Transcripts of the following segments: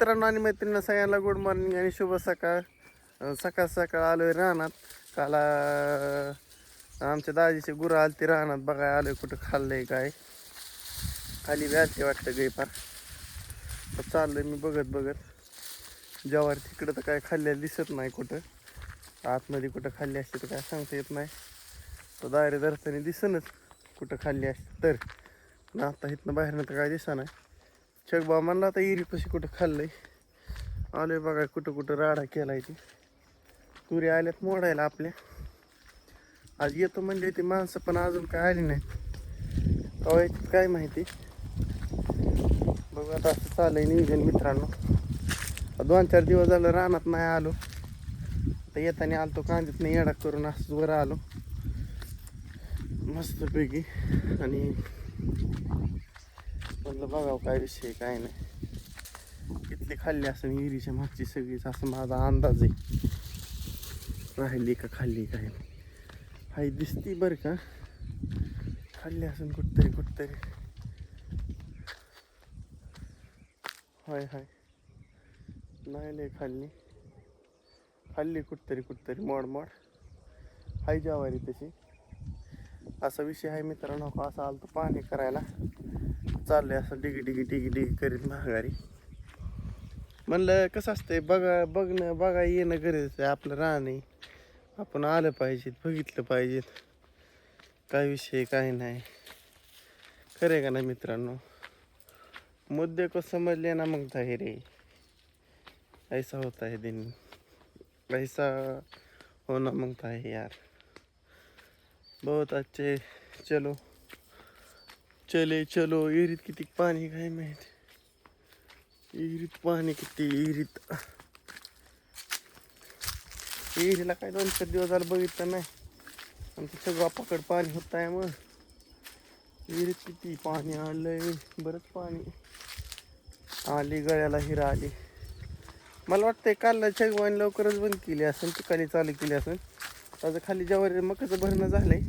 मित्रांनो आणि मैत्रिणींना सगळ्यांना गुड मॉर्निंग आणि शुभ सकाळ. सकाळ सकाळ आलोय रानात. काल आमच्या दाजीचे गुरं आलते रानात बघाय आलोय कुठं खाल्लंय काय. खाली व्याजते वाटतं गे फार. तर चाललंय मी बघत बघत. ज्वारी तिकडं तर काय खाल्लेलं दिसत नाही कुठं. आतमध्ये कुठं खाल्ली असते तर काय सांगता येत नाही. तर दारे दरताने दिसनच कुठं खाल्ली असते तर. ना आता इथनं बाहेरनं तर काय दिसा नाही. चकबा म्हणला आता इरीपाशी कुठं खाल्लंय. आलोय बघा कुठं कुठं राडा केलाय ती. तुरी आल्यात मोडायला आपल्या. आज येतो म्हणजे ती माणसं पण अजून काय आली नाही. कवा येतात काय माहिती. बघू आता असं चाललंय नियोजन मित्रांनो. 2-4 दिवस झालं रानात नाही आलो. आता येताना आलतो कांद्यात नाही येडा करून असंच वर आलो मस्तपैकी. आणि म्हणलं बघावं काय विषय काय नाही. कितली खाल्ली असं हिरीच्या मागची सगळीच असं माझा अंदाज आहे. राहिली का खाल्ली काय हाय दिसती बरं का. खाल्ली असून कुठतरी कुठतरी. हाय हाय नाही लय खाल्ली. खाल्ली कुठतरी कुठतरी मोड मोड. हाय ज्वारी तशी. असा विषय आहे मित्रांनो. असा आलतो पाणी करायला. चाललंय असं डिगी डिगी डिगी डिगी करीत महागारी. म्हणलं कसं असतंय बघा येणं गरजेचं आहे. आपलं रान आहे. आपण आलं पाहिजेत बघितलं पाहिजेत काय विषय काय नाही. खरे का नाही मित्रांनो. मुद्दे को समजले ना मग जाहीर है ऐसा होता है दिन. ऐसा होना मांगता है यार. बहुत अच्छे. चलो चले चलो. इरीत किती पाणी काय माहिती. इरीत पाणी किती इरीत. इरीला काय 2-4 दिवस झालं बघितलं नाही. आमचं सगळं पकड पाणी होत आहे मग. विहिरीत किती पाणी आलंय. बरंच पाणी आली गळ्याला हिरा आली. मला वाटतंय काल चगवान लवकरच बंद केली असेल. तिकाली चालू केली असेल. त्याचं खाली ज्वारी मकाचं भरणं झालंय.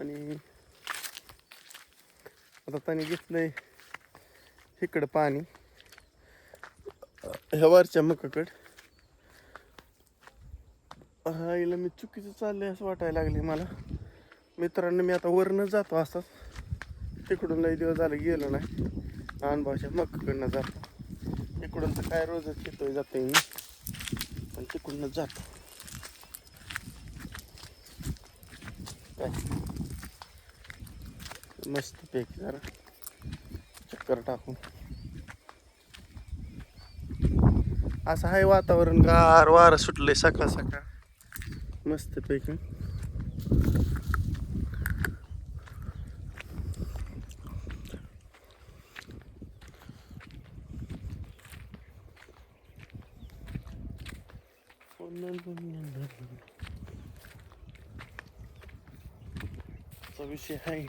आणि आता त्याने घेतलंय इकडं पाणी ह्या वरच्या मकाकडं. हिला मी चुकीचं चाललंय असं वाटायला लागले मला. मित्रांनो मी आता वरनं जातो असंच. तिकडून लई दिवस झालं गेलो नाही. अनुभवाच्या मकाकडनं जातो. इकडून तर काय रोजच येतोय जातोय मी. पण तिकडूनच जातो. काय मस्त पैकी जरा चक्कर टाकून. असं आहे वातावरण. गार वारं सुटलंय सकाळ सकाळ मस्त पैकी. विषय आहे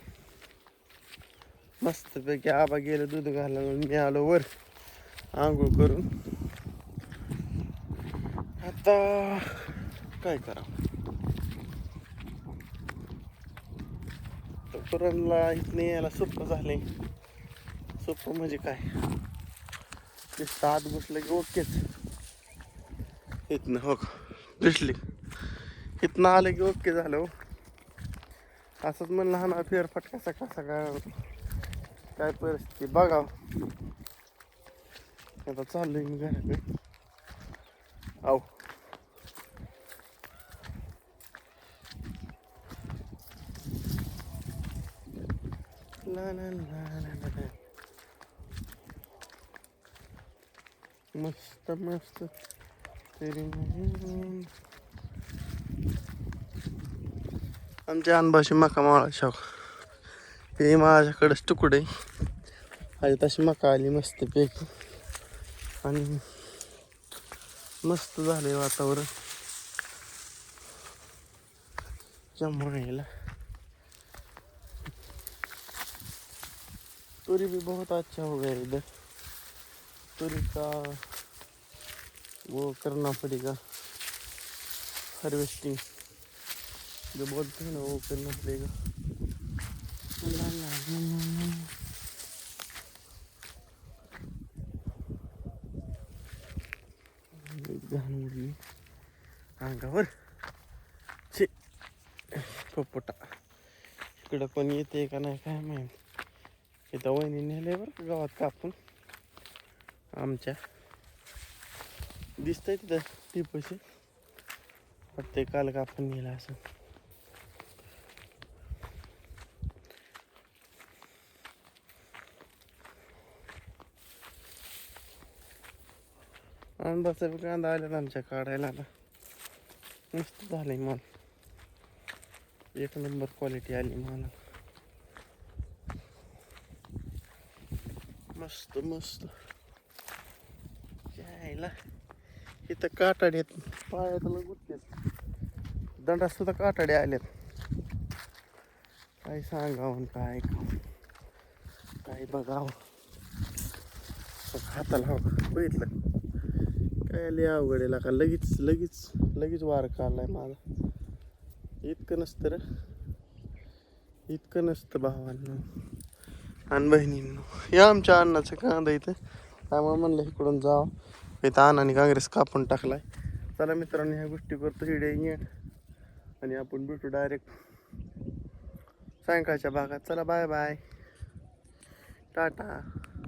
मस्त पैकी. आबा गेलं दूध घालायला. मी आलो वर आंघोळ करून. आता काय करा. पुरणला इथनं यायला सोपं झालंय. सोपं म्हणजे काय ते सात बसलं की ओकेच. इथनं हो दिसली. इथनं आलं की ओके झालं हो. असंच म्हणलं हा ना फेरफटका सकाळ सकाळ काय परिस्थिती बघाव. आता चाललोय मी घराकडे. आव ला ला ला ला ला. मस्त मस्त तरी आमच्या अनभाशी मका माळा शॉक. हे माझ्याकडेच तुकडे आणि तशी मका आली मस्त पैकी. आणि मस्त झालंय वातावरण जमायला. तुरी भी बहुत अच्छा हो गया इधर. तुरी का वो करना पड़ेगा हार्वेस्टिंग जो बोलते हैं ना वो करना पड़ेगा. घाण उडली अंगावर. छे पोपटा इकडं पण येते का नाही काय माहिती. इथं वहिनी नेले बरं का गावात कापून आमच्या. दिसतंय तिथं टिपशी वाटतंय काल कापून नेला असं. आंबाचा बी कांदा आल्यात आमच्या काढायला आता. मस्त झालंय माल. एक नंबर क्वालिटी आली मला. मस्त मस्त. यायला इथं काटाडे आहेत पायाला गुतलेत. दंडात सुद्धा काटाडे आल्यात. काय सांगावं काय काय बघावं. हाताला हवं बघितलं काय लय अवघड आहे का. लगेच लगेच लगेच वार काढलाय माझा. इतकं नसतं रे. इतकं नसतं भावांनो आणि बहिणींनो. या आमच्या अण्णाचं कांदा इथं त्यामुळे म्हणलं इकडून जावं. इथं अण्णाने काँग्रेस कापून टाकलाय. चला मित्रांनो ह्या गोष्टी करतो हिडे आणि आपण भेटू डायरेक्ट सायंकाळच्या भागात. चला बाय बाय टाटा.